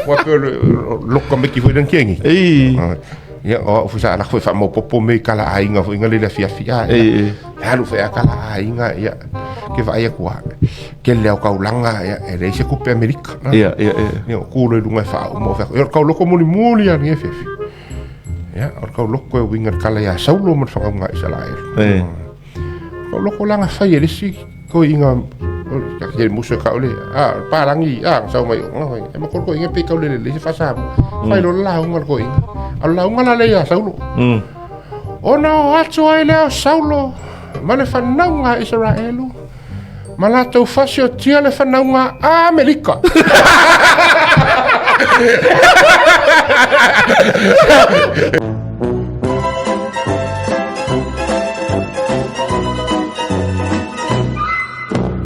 wa pe lokka me ki foi dan kengi ya o fu sa la foi fa mo popo me kala ainga foi ngale la fia halu fe kala ainga ya ke vai ya kwa ke le ka ulanga ya e se coupe america ya ku le dunga fa mo fa ka loko muli ya ni fe ya ka loko winga kala ya saulo mo fa nga Israel ka loko langa fa ye si ko inga ya muso ka ole parangi sa mai e mo ko inga pe ka ole le fa sa fa lo la un ko inga alla un ala le ya saulo ona atu ai le saulo ma le fa nga Israelu ma la tau fasio tia le fa nga America